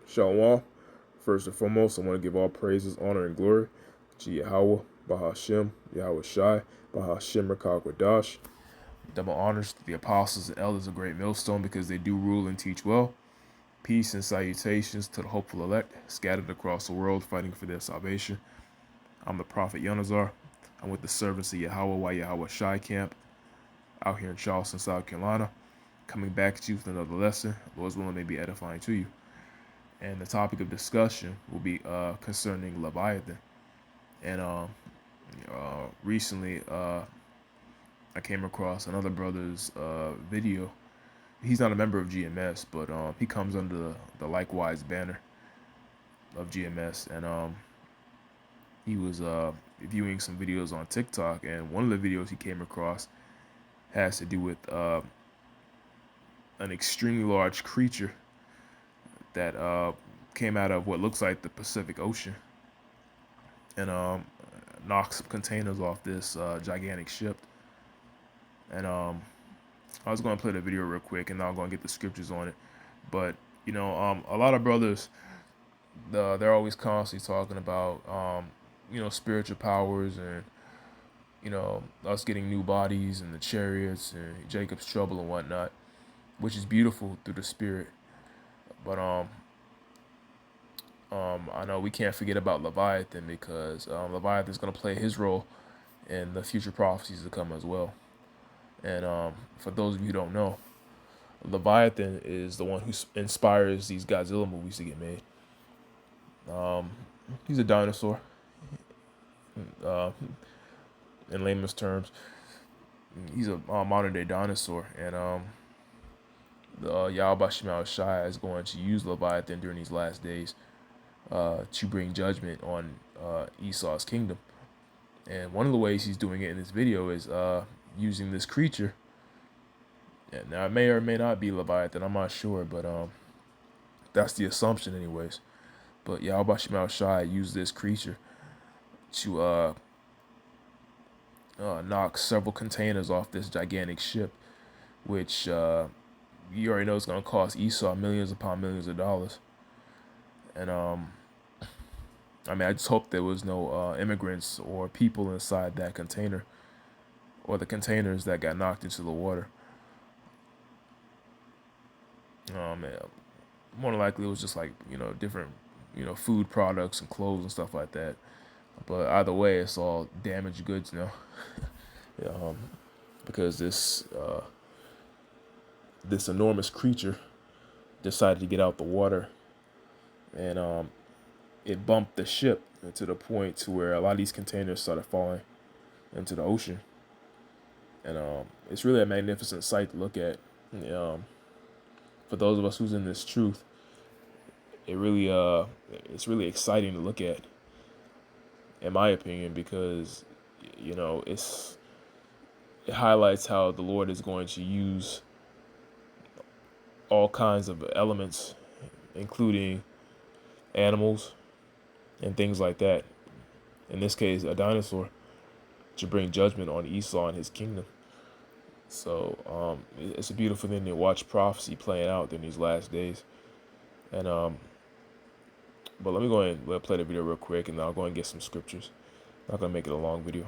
Shalom. First and foremost, I want to give all praises, honor, and glory to Yahweh, Bahashem, Yahweh Shai, Bahashem Rakakwadash. Double honors to the apostles and elders of Great Millstone because they do rule and teach well. Peace and salutations to the hopeful elect scattered across the world fighting for their salvation. I'm the prophet Yonazar. I'm with the servants of Yahweh Yahweh Shai camp out here in Charleston, South Carolina. Coming back to you with another lesson. Lord's willing may be edifying to you. And the topic of discussion will be concerning Leviathan. And recently, I came across another brother's video. He's not a member of GMS, but he comes under the likewise banner of GMS. And he was viewing some videos on TikTok. And one of the videos he came across has to do with an extremely large creature that came out of what looks like the Pacific Ocean and knocked some containers off this gigantic ship. And I was going to play the video real quick, and now I'm going to get the scriptures on it. But you know, a lot of brothers, they're always constantly talking about you know, spiritual powers and you know, us getting new bodies and the chariots and Jacob's trouble and whatnot, which is beautiful through the spirit. But I know we can't forget about Leviathan because Leviathan is going to play his role in the future prophecies to come as well. And for those of you who don't know, Leviathan is the one who inspires these Godzilla movies to get made. He's a dinosaur, in layman's terms. He's a modern day dinosaur, and Yahweh Shema Shai is going to use Leviathan during these last days to bring judgment on Esau's kingdom. And one of the ways he's doing it in this video is using this creature. And now it may or may not be Leviathan, I'm not sure, but that's the assumption anyways. But Yahweh Shema Shai used this creature to knock several containers off this gigantic ship, which you already know is going to cost Esau millions upon millions of dollars. And I mean, I just hope there was no immigrants or people inside that container or the containers that got knocked into the water. More than likely it was just like, you know, different, you know, food products and clothes and stuff like that. But either way, it's all damaged goods now. Because this enormous creature decided to get out the water, and it bumped the ship to the point to where a lot of these containers started falling into the ocean. And it's really a magnificent sight to look at. For those of us who's in this truth, it's really exciting to look at, in my opinion, because you know it highlights how the Lord is going to use all kinds of elements, including animals and things like that. In this case, a dinosaur, to bring judgment on Esau and his kingdom. So it's a beautiful thing to watch prophecy playing out in these last days. And but let me go ahead and play the video real quick, and I'll go and get some scriptures. Not gonna make it a long video.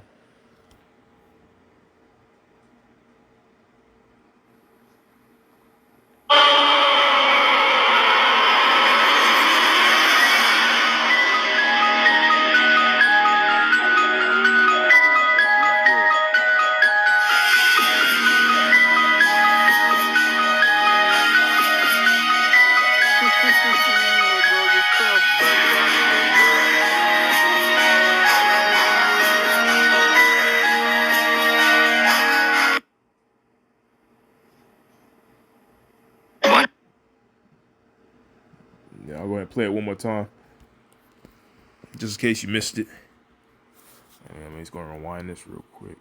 Yeah, I'll go ahead and play it one more time, just in case you missed it. I'm just going to rewind this real quick.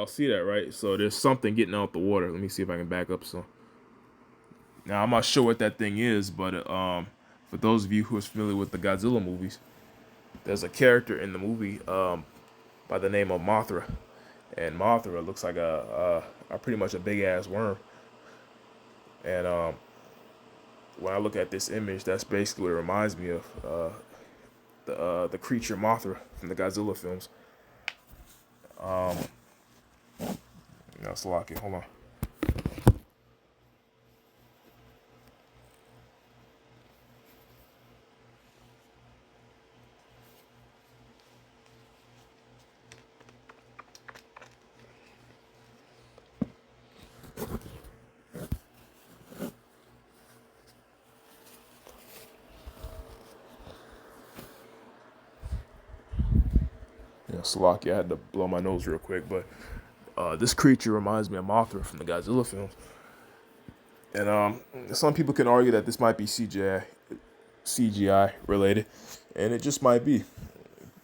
y'all see that, right? So there's something getting out the water. Let me see if I can back up some. Now I'm not sure what that thing is, but for those of you who are familiar with the Godzilla movies, there's a character in the movie by the name of Mothra, and Mothra looks like a pretty much a big ass worm. And when I look at this image, that's basically what it reminds me of. The creature Mothra from the Godzilla films. No, Slocky, hold on. Yeah, Slocky, I had to blow my nose real quick, but this creature reminds me of Mothra from the Godzilla films. And some people can argue that this might be CGI related, and it just might be.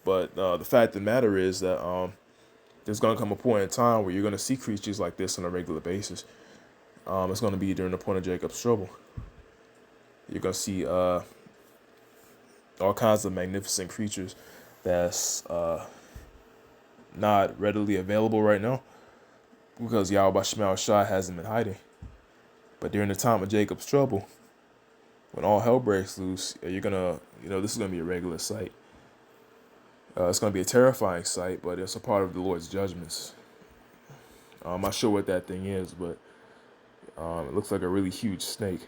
But the fact of the matter is that there's going to come a point in time where you're going to see creatures like this on a regular basis. It's going to be during the point of Jacob's trouble. You're going to see all kinds of magnificent creatures that's not readily available right now because Yahweh Shemel Shai hasn't been hiding. But during the time of Jacob's trouble, when all hell breaks loose, you're gonna, this is gonna be a regular sight. It's gonna be a terrifying sight, but it's a part of the Lord's judgments. I'm not sure what that thing is, but it looks like a really huge snake.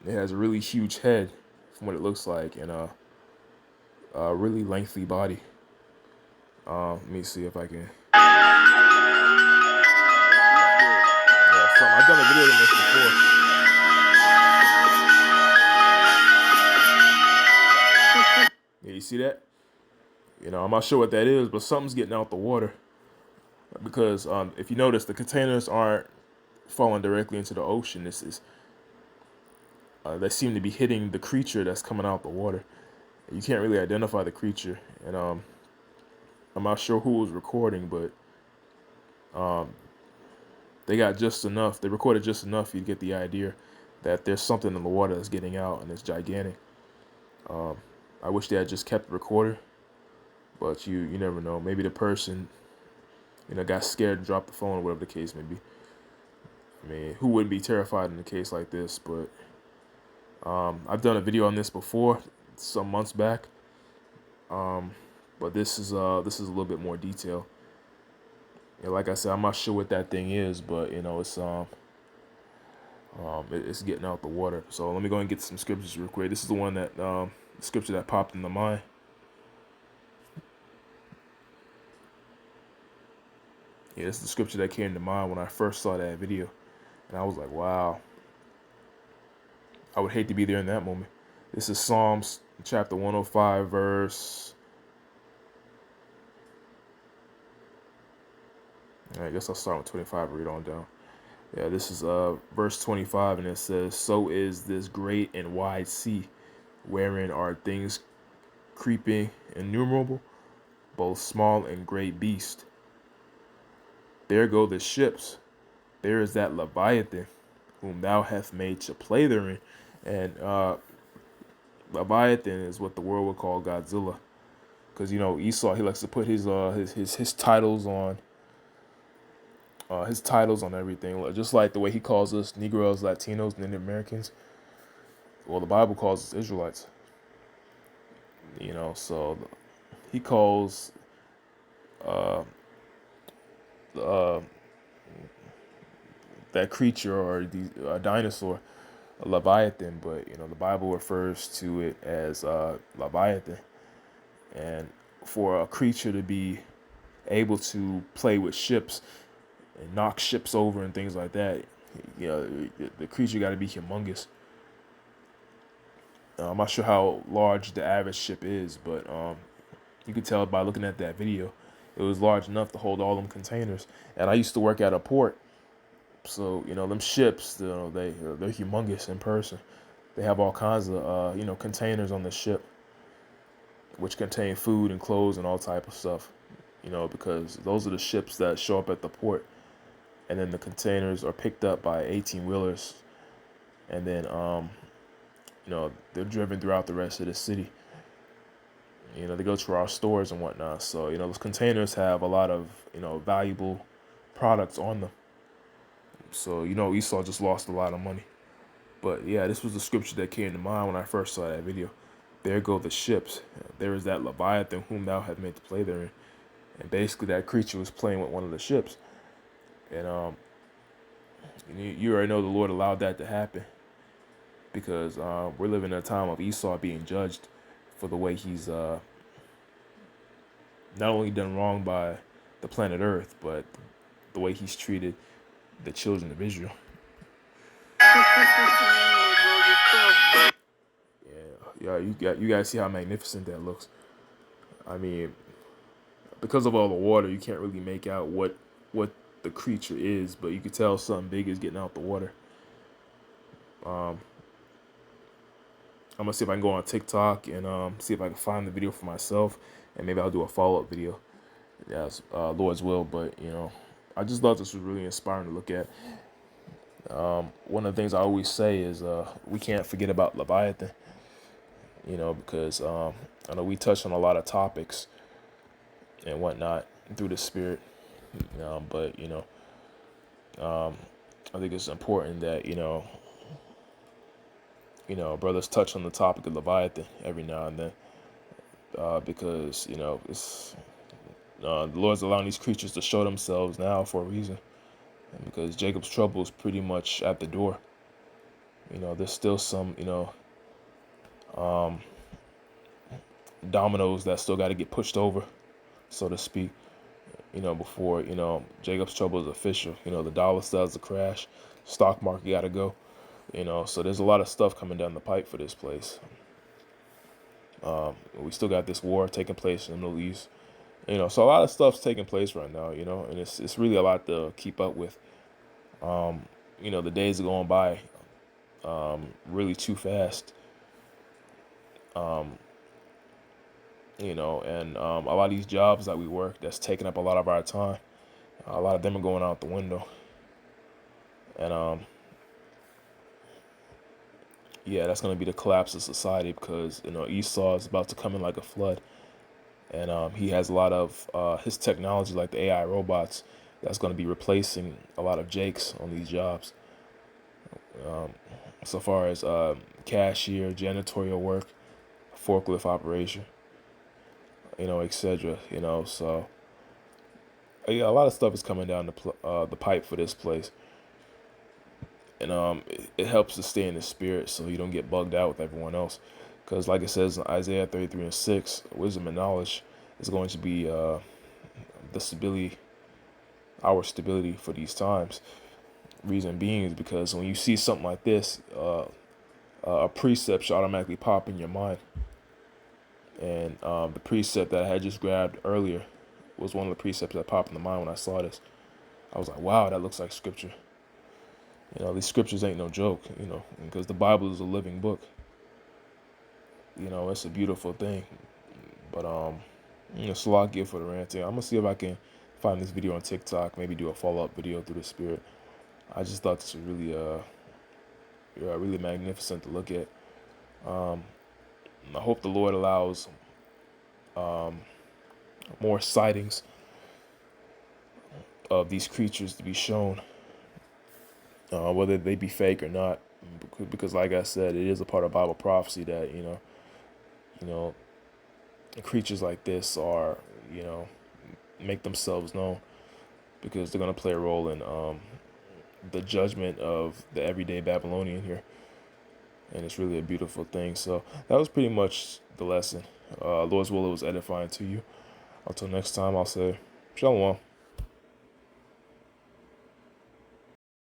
It has a really huge head, from what it looks like, and a really lengthy body. Let me see if I can. I've done a video on this before. Yeah, you see that? I'm not sure what that is, but something's getting out the water. Because if you notice, the containers aren't falling directly into the ocean. They seem to be hitting the creature that's coming out the water. You can't really identify the creature, and I'm not sure who was recording, but they got just enough. They recorded just enough for you to get the idea that there's something in the water that's getting out, and it's gigantic. I wish they had just kept the recorder, but you never know. Maybe the person, got scared and dropped the phone, or whatever the case may be. I mean, who wouldn't be terrified in a case like this? But I've done a video on this before, some months back. But this is a little bit more detail. Like I said, I'm not sure what that thing is, but it's getting out the water. So let me go and get some scriptures real quick. This is the one that scripture that popped in the mind. Yeah, this is the scripture that came to mind when I first saw that video, and I was like, wow. I would hate to be there in that moment. This is Psalms chapter 105, verse. I guess I'll start with 25 and read on down. Yeah, this is verse 25, and it says, "So is this great and wide sea, wherein are things creeping innumerable, both small and great beasts. There go the ships. There is that Leviathan, whom thou hast made to play therein." And Leviathan is what the world would call Godzilla, because Esau, he likes to put his titles on. His titles on everything, just like the way he calls us Negroes, Latinos, Native Americans. Well, the Bible calls us Israelites. So he calls that creature or the dinosaur a Leviathan, but the Bible refers to it as Leviathan. And for a creature to be able to play with ships and knock ships over and things like that, the creature got to be humongous. I'm not sure how large the average ship is, but you could tell by looking at that video, it was large enough to hold all them containers. And I used to work at a port, so them ships, they're humongous in person. They have all kinds of containers on the ship, which contain food and clothes and all type of stuff. because those are the ships that show up at the port, and then the containers are picked up by 18-wheelers, and then they're driven throughout the rest of the city. They go to our stores and whatnot. So those containers have a lot of valuable products on them. So Esau just lost a lot of money. But yeah, this was the scripture that came to mind when I first saw that video. There go the ships. There is that Leviathan whom thou hast made to play therein. And basically that creature was playing with one of the ships. And you already know the Lord allowed that to happen, because we're living in a time of Esau being judged for the way he's not only done wrong by the planet Earth, but the way he's treated the children of Israel. Yeah, you guys see how magnificent that looks. I mean, because of all the water, you can't really make out what the creature is, but you can tell something big is getting out the water. I'm gonna see if I can go on TikTok and see if I can find the video for myself, and maybe I'll do a follow-up video. Yes, Lord's will. But I just thought this was really inspiring to look at. One of the things I always say is we can't forget about Leviathan. Because I know we touched on a lot of topics and whatnot through the Spirit, but I think it's important that brothers touch on the topic of Leviathan every now and then, because it's the Lord's allowing these creatures to show themselves now for a reason, and because Jacob's trouble is pretty much at the door. There's still some dominoes that still got to get pushed over, so to speak, before Jacob's trouble is official. The dollar still has to crash, stock market got to go. So there's a lot of stuff coming down the pipe for this place. We still got this war taking place in the Middle East. So a lot of stuff's taking place right now. And it's really a lot to keep up with. The days are going by really too fast. And a lot of these jobs that we work that's taking up a lot of our time, a lot of them are going out the window. And yeah, that's going to be the collapse of society, because Esau is about to come in like a flood, and he has a lot of his technology, like the AI robots, that's going to be replacing a lot of Jakes on these jobs. So far as cashier, janitorial work, forklift operation, etc. So yeah, a lot of stuff is coming down the pipe for this place. And it helps to stay in the spirit so you don't get bugged out with everyone else. Because like it says in Isaiah 33:6, wisdom and knowledge is going to be the stability, our stability for these times. Reason being is because when you see something like this, a precept should automatically pop in your mind. And the precept that I had just grabbed earlier was one of the precepts that popped in the mind when I saw this. I was like, wow, that looks like scripture. These scriptures ain't no joke, because the Bible is a living book. It's a beautiful thing. But it's a lot good for the ranting. I'm gonna see if I can find this video on TikTok, maybe do a follow-up video through the Spirit. I just thought this was really magnificent to look at. I hope the Lord allows more sightings of these creatures to be shown, whether they be fake or not, because like I said, it is a part of Bible prophecy that creatures like this are make themselves known, because they're going to play a role in the judgment of the everyday Babylonian here. And it's really a beautiful thing. So that was pretty much the lesson. Lord's will, it was edifying to you. Until next time, I'll say shalom.